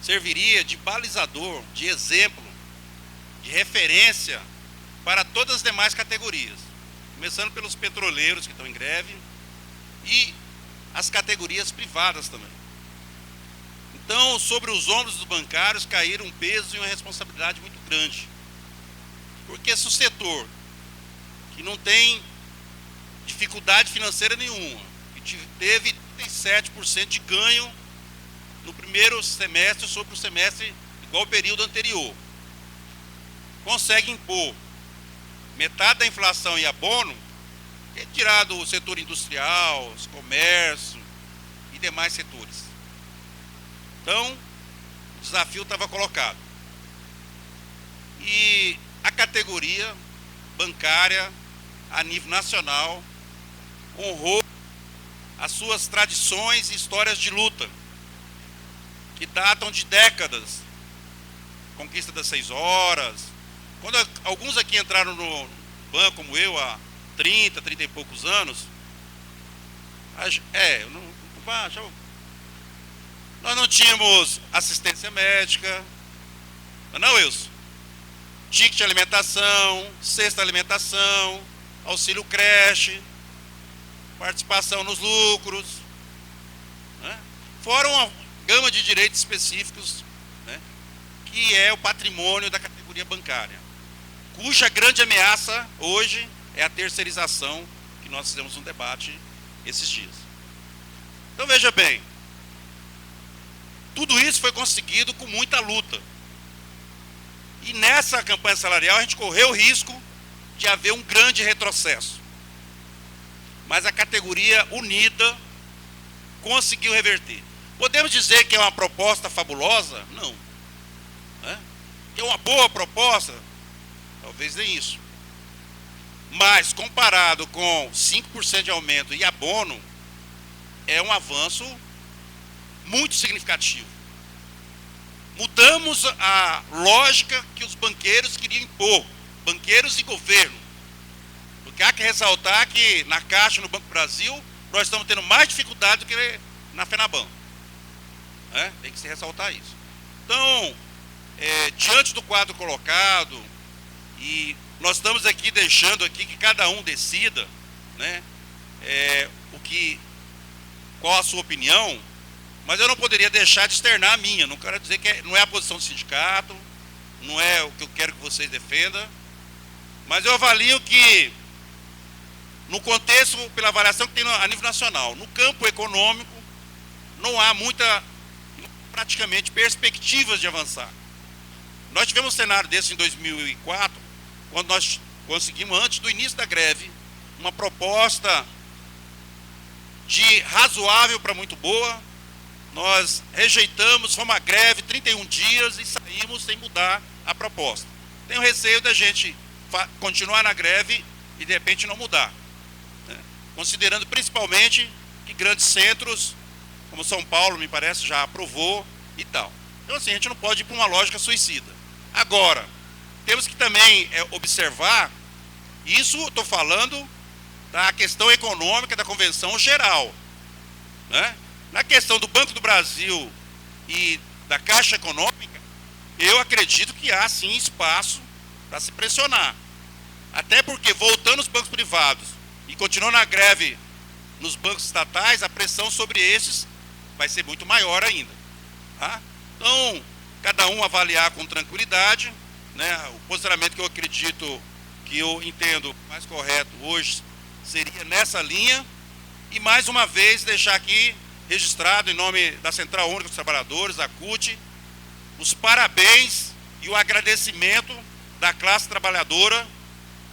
serviria de balizador, de exemplo, de referência para todas as demais categorias, começando pelos petroleiros que estão em greve e as categorias privadas também. Então, sobre os ombros dos bancários caíram um peso e uma responsabilidade muito grande. Porque se o setor que não tem dificuldade financeira nenhuma, que teve 37% de ganho no primeiro semestre sobre o semestre igual ao período anterior, consegue impor metade da inflação e abono, é tirado o setor industrial, os comércio e demais setores. Então, o desafio estava colocado. E a categoria bancária, a nível nacional, honrou as suas tradições e histórias de luta, que datam de décadas. Conquista das 6 horas. Quando alguns aqui entraram no banco, como eu, há 30 e poucos anos, nós não tínhamos assistência médica, não, Wilson? Ticket de alimentação, cesta alimentação, auxílio creche, participação nos lucros, né? Fora uma gama de direitos específicos, né, que é o patrimônio da categoria bancária, cuja grande ameaça hoje é a terceirização, que nós fizemos um debate esses dias. Então veja bem, tudo isso foi conseguido com muita luta. E nessa campanha salarial a gente correu o risco de haver um grande retrocesso. Mas a categoria unida conseguiu reverter. Podemos dizer que é uma proposta fabulosa? Não. Que é uma boa proposta? Talvez nem isso. Mas comparado com 5% de aumento e abono, é um avanço muito significativo. Mudamos a lógica que os banqueiros queriam impor, banqueiros e governo. Porque há que ressaltar que na Caixa, no Banco do Brasil, nós estamos tendo mais dificuldade do que na FENABAN. Tem que se ressaltar isso. Então, diante do quadro colocado, e nós estamos aqui deixando aqui que cada um decida, né, qual a sua opinião, mas eu não poderia deixar de externar a minha. Não quero dizer que não é a posição do sindicato, não é o que eu quero que vocês defendam, mas eu avalio que, no contexto, pela avaliação que tem a nível nacional, no campo econômico, não há praticamente, perspectivas de avançar. Nós tivemos um cenário desse em 2004, quando nós conseguimos, antes do início da greve, uma proposta de razoável para muito boa. Nós rejeitamos, fomos à greve 31 dias e saímos sem mudar a proposta. Tenho receio da gente continuar na greve e de repente não mudar, né? Considerando principalmente que grandes centros, como São Paulo, me parece, já aprovou e tal. Então assim, a gente não pode ir para uma lógica suicida. Agora, temos que também observar, isso estou falando da questão econômica da Convenção Geral, né? Na questão do Banco do Brasil e da Caixa Econômica, eu acredito que há sim espaço para se pressionar. Até porque, voltando aos bancos privados e continuando a greve nos bancos estatais, a pressão sobre esses vai ser muito maior ainda. Tá? Então, cada um avaliar com tranquilidade, né? O posicionamento que eu acredito, que eu entendo mais correto hoje, seria nessa linha. E mais uma vez deixar aqui registrado, em nome da Central Única dos Trabalhadores, a CUT, os parabéns e o agradecimento da classe trabalhadora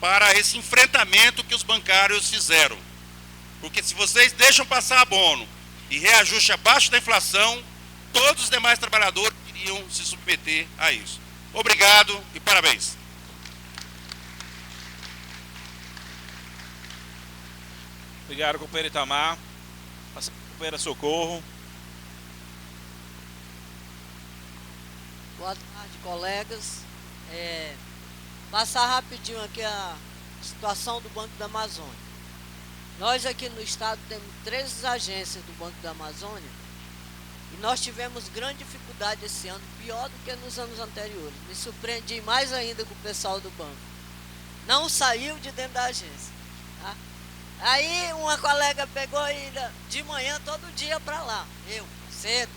para esse enfrentamento que os bancários fizeram. Porque se vocês deixam passar abono e reajuste abaixo da inflação, todos os demais trabalhadores iriam se submeter a isso. Obrigado e parabéns. Obrigado, companheiro Itamar. Companheira Socorro. Boa tarde, colegas. Passar rapidinho aqui a situação do Banco da Amazônia. Nós aqui no estado temos 13 agências do Banco da Amazônia e nós tivemos grande dificuldade esse ano, pior do que nos anos anteriores. Me surpreendi mais ainda com o pessoal do banco. Não saiu de dentro da agência. Tá? Aí uma colega pegou ainda de manhã todo dia para lá, eu, cedo.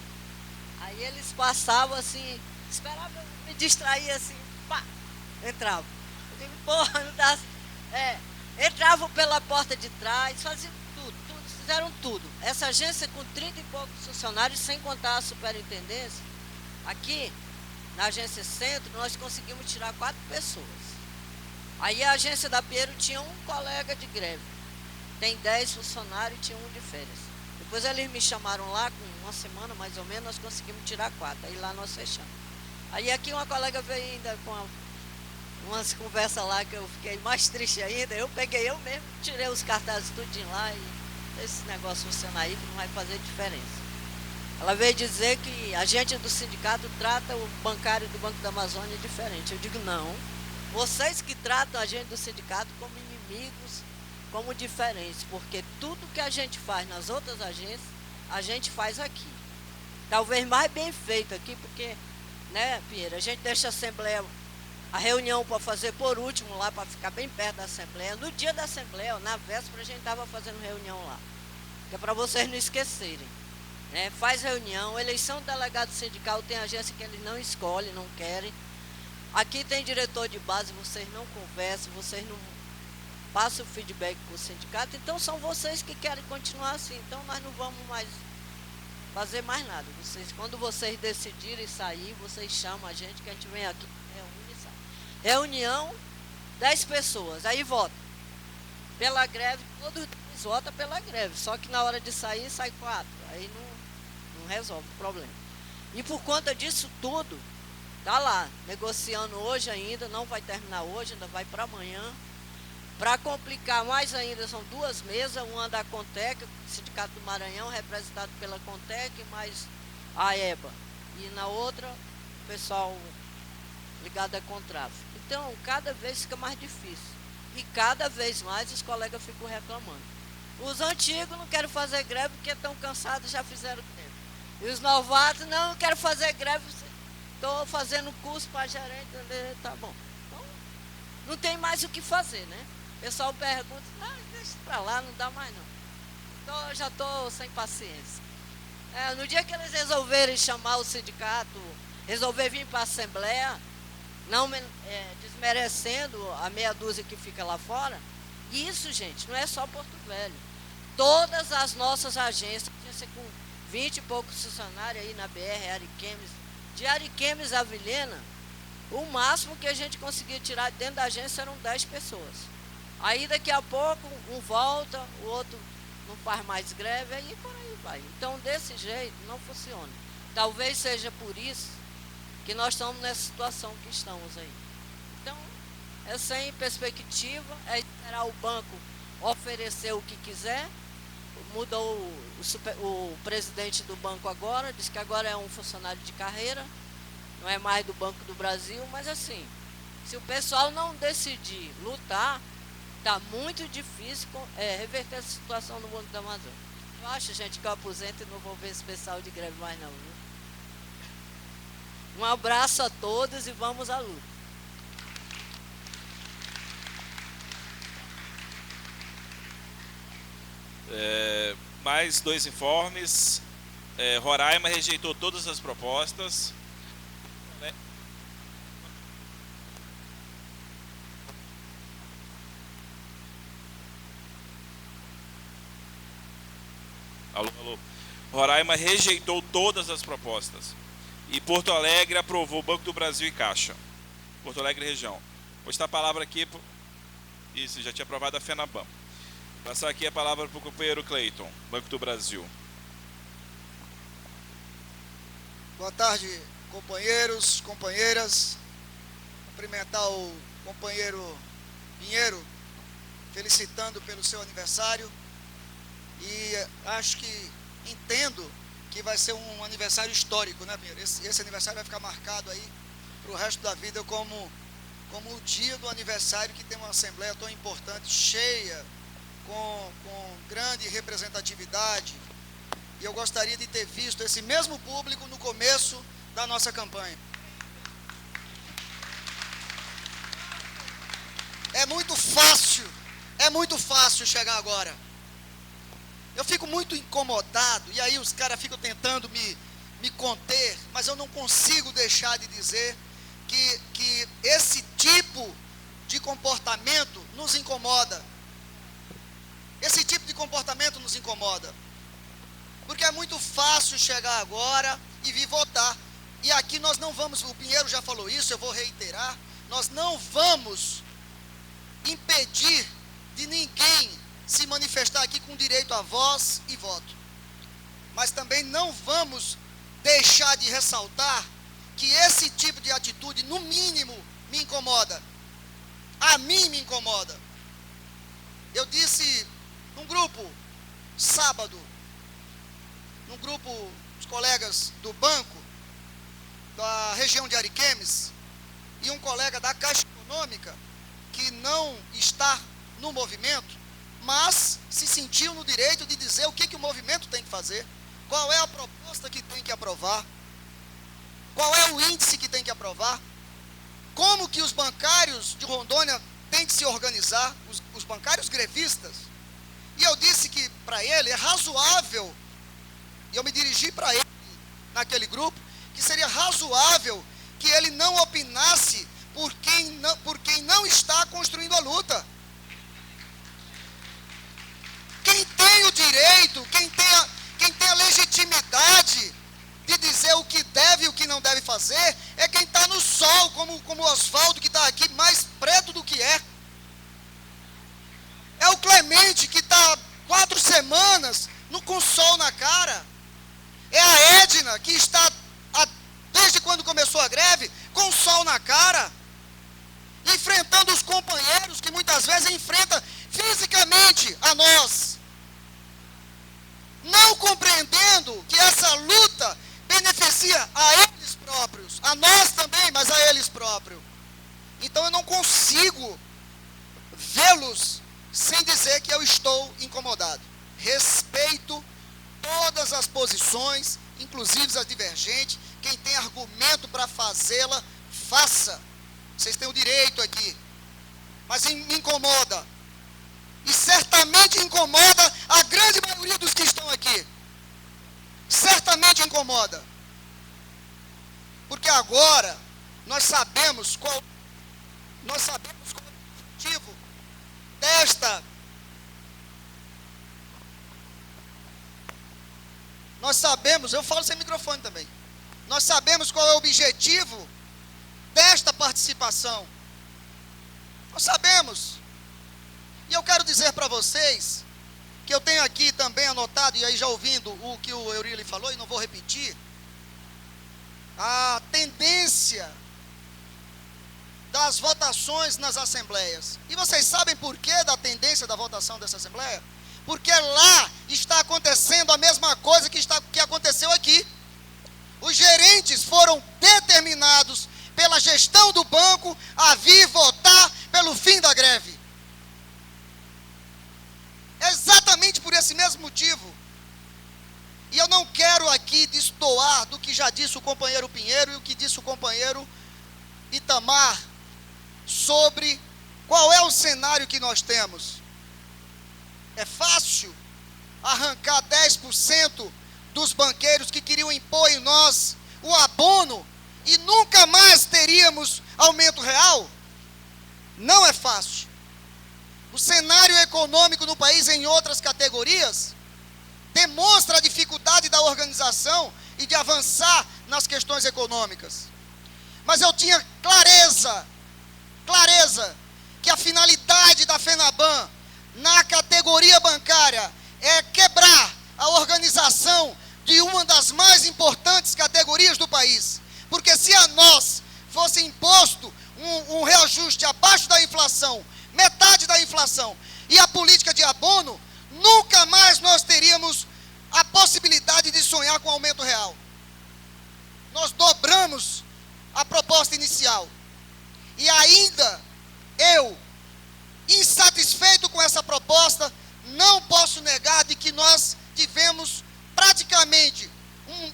Aí eles passavam assim, esperavam eu me distrair assim, pá, entravam. Eu digo, porra, não dá. Entravam pela porta de trás, faziam tudo, fizeram tudo. Essa agência com 30 e poucos funcionários, sem contar a superintendência, aqui na agência Centro, nós conseguimos tirar 4 pessoas. Aí a agência da Pinheiro tinha um colega de greve. Tem 10 funcionários e tinha um de férias. Depois eles me chamaram lá, com uma semana mais ou menos, nós conseguimos tirar 4. Aí lá nós fechamos. Aí aqui uma colega veio ainda com umas conversas lá que eu fiquei mais triste ainda. Eu peguei eu mesmo, tirei os cartazes tudinho lá e esse negócio funciona aí que não vai fazer diferença. Ela veio dizer que a gente do sindicato trata o bancário do Banco da Amazônia diferente. Eu digo, não. Vocês que tratam a gente do sindicato como inimigos, como diferentes, porque tudo que a gente faz nas outras agências, a gente faz aqui. Talvez mais bem feito aqui, porque, né, Pinheiro, a gente deixa a assembleia, a reunião para fazer por último lá, para ficar bem perto da assembleia. No dia da assembleia, na véspera, a gente estava fazendo reunião lá, que é para vocês não esquecerem. Né? Faz reunião, eleição do delegado sindical, tem agência que eles não escolhem, não querem. Aqui tem diretor de base, vocês não conversam, vocês não passam o feedback para o sindicato, então são vocês que querem continuar assim, então nós não vamos mais fazer mais nada. Quando vocês decidirem sair, vocês chamam a gente, que a gente vem aqui, reúne e sai. Reunião, 10 pessoas, aí vota. Pela greve, todos eles votam pela greve, só que na hora de sair, sai 4, aí não resolve o problema. E por conta disso tudo, está lá, negociando hoje ainda, não vai terminar hoje, ainda vai para amanhã. Para complicar mais ainda, são 2 mesas, uma da Contec, o Sindicato do Maranhão, representado pela Contec, mais a EBA. E na outra, o pessoal ligado a Contraf. Então, cada vez fica mais difícil. E cada vez mais os colegas ficam reclamando. Os antigos não querem fazer greve porque estão cansados, já fizeram tempo. E os novatos, não quero fazer greve, estou fazendo curso para gerente, tá bom. Então, não tem mais o que fazer, né? O pessoal pergunta, deixa para lá, não dá mais não. Então, eu já estou sem paciência. No dia que eles resolverem chamar o sindicato, resolver vir para a Assembleia, não desmerecendo a meia dúzia que fica lá fora, isso, gente, não é só Porto Velho. Todas as nossas agências com 20 e poucos funcionários aí na BR, Ariquemes, de Ariquemes a Vilhena, o máximo que a gente conseguia tirar dentro da agência eram 10 pessoas. Aí daqui a pouco um volta, o outro não faz mais greve, aí por aí vai. Então desse jeito não funciona. Talvez seja por isso que nós estamos nessa situação que estamos aí. Então é sem perspectiva, é esperar o banco oferecer o que quiser. Mudou o presidente do banco agora, diz que agora é um funcionário de carreira, não é mais do Banco do Brasil, mas assim, se o pessoal não decidir lutar, está muito difícil reverter essa situação no Banco da Amazônia. Eu acho, gente, que eu aposento e não vou ver esse pessoal de greve mais não, viu? Um abraço a todos e vamos à luta. Mais 2 informes. Roraima rejeitou todas as propostas. Alô. Roraima rejeitou todas as propostas. E Porto Alegre aprovou Banco do Brasil e Caixa. Porto Alegre região. Vou dar a palavra aqui. Isso, já tinha aprovado a FENABAN. Passar aqui a palavra para o companheiro Cleiton, Banco do Brasil. Boa tarde, companheiros, companheiras. Cumprimentar o companheiro Pinheiro, felicitando pelo seu aniversário. E acho que entendo que vai ser um aniversário histórico, né, Pinheiro? Esse aniversário vai ficar marcado aí para o resto da vida como o dia do aniversário, que tem uma assembleia tão importante, cheia, com grande representatividade, E eu gostaria de ter visto esse mesmo público no começo da nossa campanha. É muito fácil chegar agora. Eu fico muito incomodado, e aí os caras ficam tentando me conter, mas eu não consigo deixar de dizer que esse tipo de comportamento nos incomoda. Esse tipo de comportamento nos incomoda. Porque é muito fácil chegar agora e vir votar. E aqui nós não vamos, o Pinheiro já falou isso, eu vou reiterar, nós não vamos impedir de ninguém se manifestar aqui com direito a voz e voto. Mas também não vamos deixar de ressaltar que esse tipo de atitude, no mínimo, me incomoda. A mim me incomoda. Eu disse num grupo, sábado, num grupo, os colegas do banco, da região de Ariquemes, e um colega da Caixa Econômica, que não está no movimento, mas se sentiu no direito de dizer o que o movimento tem que fazer, qual é a proposta que tem que aprovar, qual é o índice que tem que aprovar, como que os bancários de Rondônia têm que se organizar, os bancários grevistas. E eu disse que para ele é razoável, e eu me dirigi para ele naquele grupo, que seria razoável que ele não opinasse por quem não está construindo a luta. Quem tem o direito, quem tem a legitimidade de dizer o que deve e o que não deve fazer, é quem está no sol, como o Oswaldo, que está aqui mais preto do que é. É o Clemente, que está 4 semanas com sol na cara. É a Edna, que está, desde quando começou a greve, com sol na cara, enfrentando os companheiros que muitas vezes enfrentam fisicamente a nós, não compreendendo que essa luta beneficia a eles próprios, a nós também, mas a eles próprios. Então eu não consigo vê-los sem dizer que eu estou incomodado. Respeito todas as posições, inclusive as divergentes. Quem tem argumento para fazê-la, faça. Vocês têm o direito aqui. Mas me incomoda. E certamente incomoda a grande maioria dos que estão aqui. Certamente incomoda. Porque agora nós sabemos qual é o objetivo desta. Nós sabemos, eu falo sem microfone também. Nós sabemos qual é o objetivo desta participação. Nós sabemos. E eu quero dizer para vocês que eu tenho aqui também anotado, e aí já ouvindo o que o Eurílio falou, e não vou repetir, a tendência das votações nas assembleias. E vocês sabem por que da tendência da votação dessa assembleia? Porque lá está acontecendo a mesma coisa que aconteceu aqui. Os gerentes foram determinados pela gestão do banco a vir votar pelo fim da greve. Exatamente por esse mesmo motivo. E eu não quero aqui destoar do que já disse o companheiro Pinheiro e o que disse o companheiro Itamar sobre qual é o cenário que nós temos. É fácil arrancar 10% dos banqueiros que queriam impor em nós o abono e nunca mais teríamos aumento real? Não é fácil. O cenário econômico no país, em outras categorias, demonstra a dificuldade da organização e de avançar nas questões econômicas. Mas eu tinha clareza que a finalidade da FENABAN na categoria bancária é quebrar a organização de uma das mais importantes categorias do país. Porque se a nós fosse imposto um reajuste abaixo da inflação, metade da inflação, e a política de abono, nunca mais nós teríamos a possibilidade de sonhar com aumento real. Nós dobramos a proposta inicial. E ainda eu, insatisfeito com essa proposta, não posso negar de que nós tivemos praticamente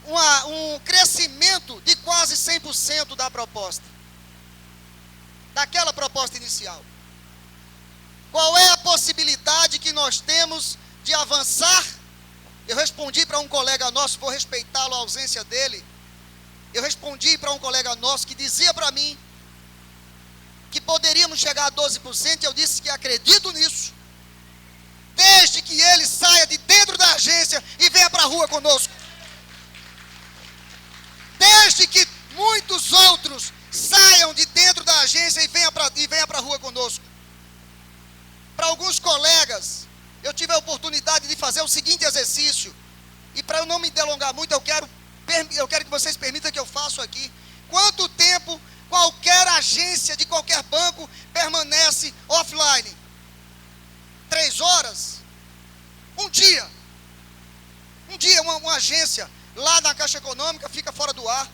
um crescimento de quase 100% da proposta, daquela proposta inicial. Qual é a possibilidade que nós temos de avançar? Eu respondi para um colega nosso, vou respeitá-lo, a ausência dele. Eu respondi para um colega nosso que dizia para mim que poderíamos chegar a 12%, e eu disse que acredito nisso, desde que ele saia de dentro da agência e venha para a rua conosco. Desde que muitos outros saiam de dentro da agência e venham para a rua conosco. Para alguns colegas, eu tive a oportunidade de fazer o seguinte exercício, e para eu não me delongar muito, eu quero que vocês permitam que eu faça aqui. Quanto tempo qualquer agência de qualquer banco permanece offline? 3 horas? Um dia, uma agência lá na Caixa Econômica fica fora do ar.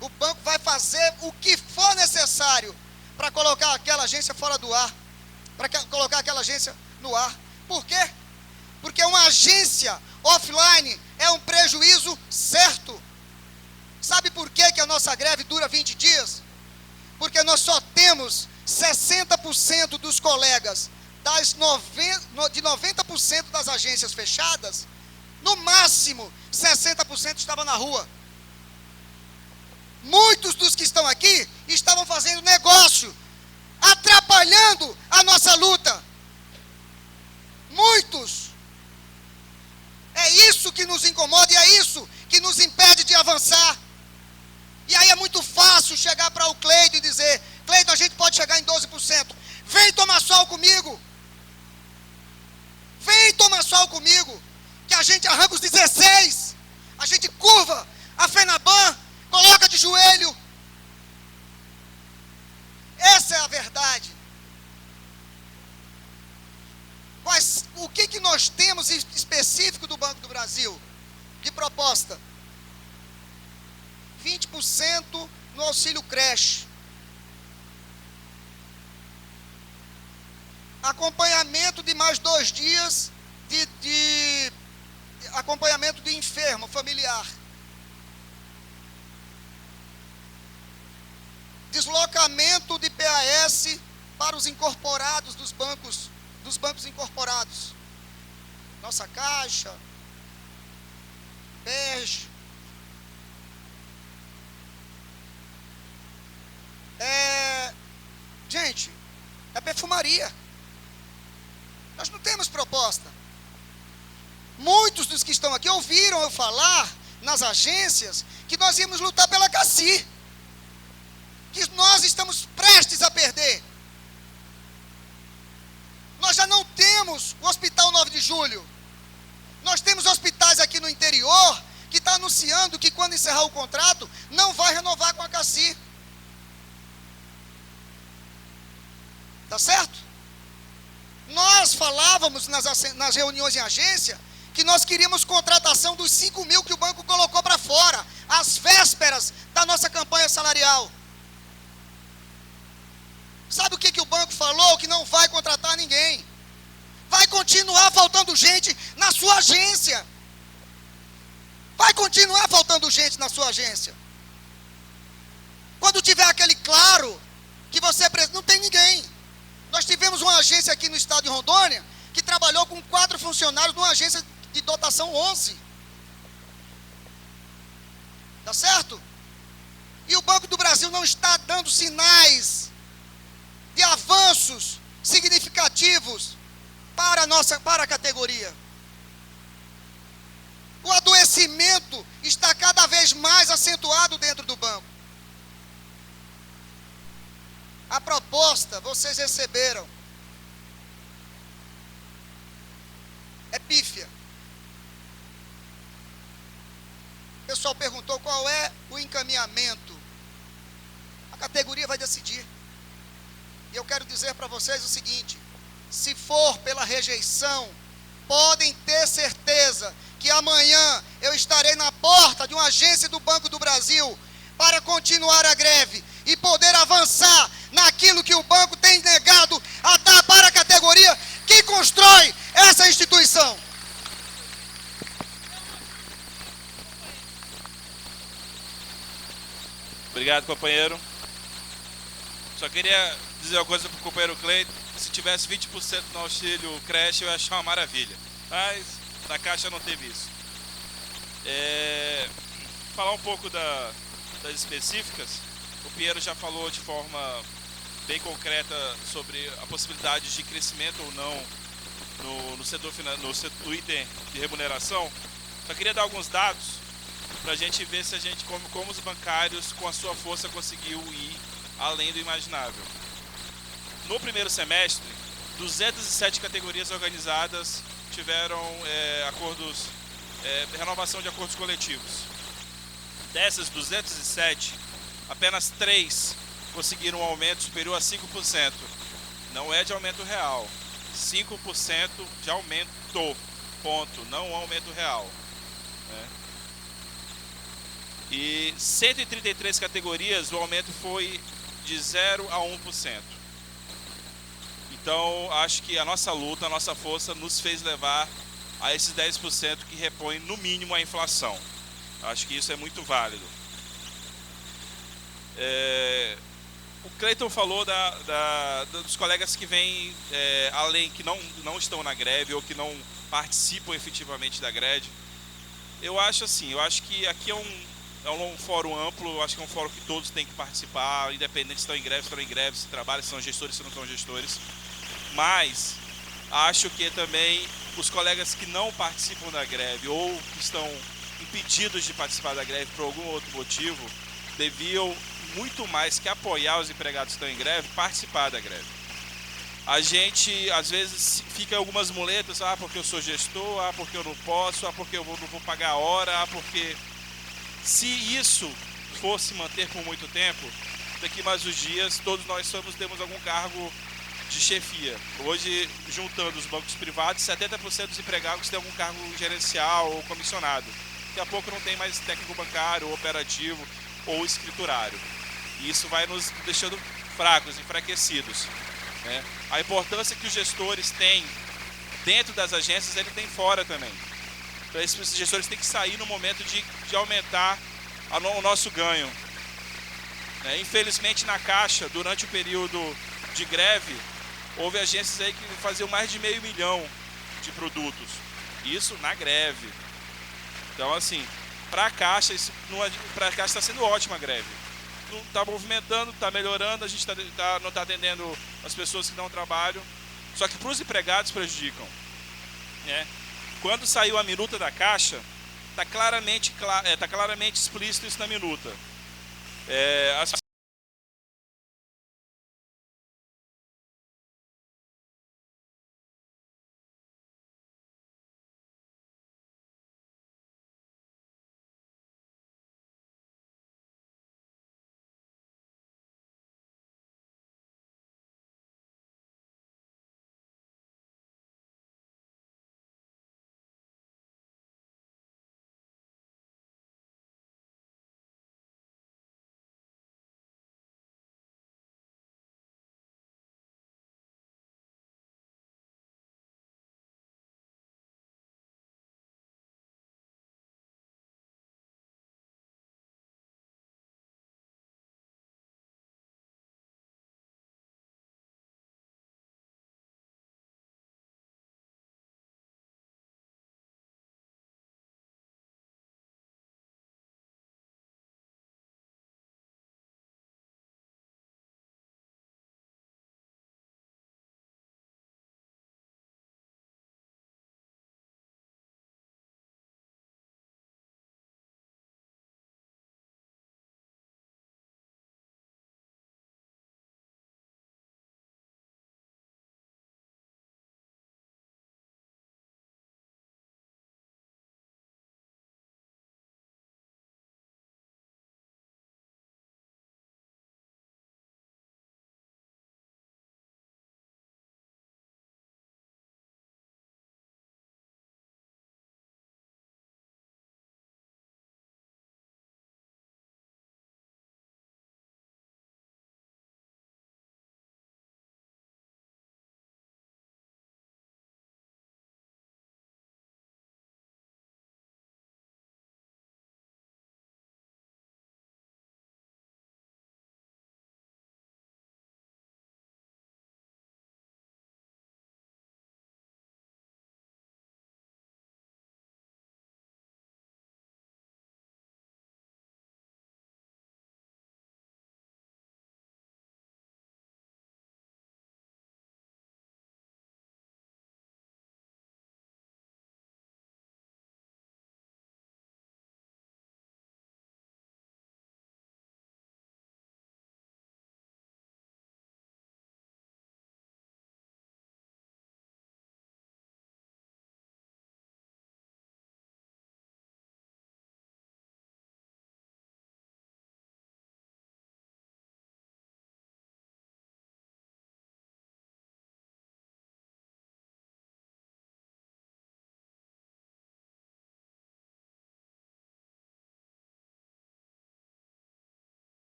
O banco vai fazer o que for necessário para colocar aquela agência fora do ar, para colocar aquela agência no ar. Por quê? Porque uma agência offline é um prejuízo certo. Sabe por que a nossa greve dura 20 dias? Porque nós só temos 60% dos colegas de 90% das agências fechadas, no máximo 60% estavam na rua. Muitos dos que estão aqui estavam fazendo negócio, atrapalhando a nossa luta. Muitos. É isso que nos incomoda e é isso que nos impede de avançar. E aí é muito fácil chegar para o Cleiton e dizer: Cleiton, a gente pode chegar em 12%. Vem tomar sol comigo. Vem tomar sol comigo. Que a gente arranca os 16. A gente curva a FENABAN, coloca de joelho. Essa é a verdade. O que nós temos específico do Banco do Brasil? De proposta? 20% no auxílio creche. Acompanhamento de mais 2 dias de acompanhamento de enfermo familiar. Deslocamento de PAS para os incorporados dos bancos incorporados. Nossa Caixa, BERJ. Gente, é perfumaria. Nós não temos proposta. Muitos dos que estão aqui ouviram eu falar nas agências que nós íamos lutar pela CACI, que nós estamos prestes a perder. Nós já não temos o Hospital 9 de Julho. Nós temos hospitais aqui no interior que está anunciando que quando encerrar o contrato, não vai renovar com a CACI. Tá certo? Nós falávamos nas reuniões em agência que nós queríamos contratação dos 5 mil que o banco colocou para fora, às vésperas da nossa campanha salarial. Sabe o que o banco falou? Que não vai contratar ninguém. Vai continuar faltando gente na sua agência. Vai continuar faltando gente na sua agência. Quando tiver aquele claro que você precisa, não tem ninguém. Nós tivemos uma agência aqui no estado de Rondônia que trabalhou com 4 funcionários numa agência de dotação 11. Tá certo? E o Banco do Brasil não está dando sinais de avanços significativos para a categoria. O adoecimento está cada vez mais acentuado dentro do banco. A proposta, vocês receberam. É pífia. O pessoal perguntou qual é o encaminhamento. A categoria vai decidir. E eu quero dizer para vocês o seguinte: se for pela rejeição, podem ter certeza que amanhã eu estarei na porta de uma agência do Banco do Brasil para continuar a greve e poder avançar naquilo que o banco tem negado a dar para a categoria que constrói essa instituição. Obrigado, companheiro. Só queria dizer uma coisa para o companheiro Cleiton. Se tivesse 20% no auxílio creche, eu ia achar uma maravilha. Mas na Caixa não teve isso. Falar um pouco das específicas. O Pinheiro já falou de forma bem concreta sobre a possibilidade de crescimento ou não no setor no item de remuneração. Só queria dar alguns dados para a gente ver se a gente, como os bancários, com a sua força, conseguiu ir além do imaginável. No primeiro semestre, 207 categorias organizadas tiveram renovação de acordos coletivos. Dessas 207, apenas 3 conseguiram um aumento superior a 5%. Não é de aumento real. 5% de aumento, ponto, não um aumento real. Né? E 133 categorias, o aumento foi de 0 a 1%. Então, acho que a nossa luta, a nossa força nos fez levar a esses 10% que repõem no mínimo a inflação. Acho que isso é muito válido. O Cleiton falou dos colegas que vêm além, que não estão na greve ou que não participam efetivamente da greve. Eu acho que aqui é um fórum amplo, eu acho que é um fórum que todos têm que participar, independente se estão em greve, se trabalham, se são gestores, se não são gestores. Mas acho que também os colegas que não participam da greve ou que estão impedidos de participar da greve por algum outro motivo, deviam, muito mais que apoiar os empregados que estão em greve, participar da greve. A gente, às vezes, fica algumas muletas, porque eu sou gestor, porque eu não posso, porque eu não vou pagar a hora, porque... Se isso fosse manter por muito tempo, daqui mais uns dias, todos nós temos algum cargo de chefia. Hoje, juntando os bancos privados, 70% dos empregados têm algum cargo gerencial ou comissionado. Daqui a pouco não tem mais técnico bancário, ou operativo ou escriturário. E isso vai nos deixando fracos, enfraquecidos. Né? A importância que os gestores têm dentro das agências, ele tem fora também. Então, esses gestores têm que sair no momento de aumentar o nosso ganho. Infelizmente, na Caixa, durante o período de greve, houve agências aí que faziam mais de 500 mil de produtos. Isso na greve. Então, assim, para a Caixa está sendo ótima a greve. Está movimentando, está melhorando, a gente não está atendendo as pessoas que não trabalham. Só que para os empregados prejudicam. Né? Quando saiu a minuta da Caixa, está claramente explícito isso na minuta.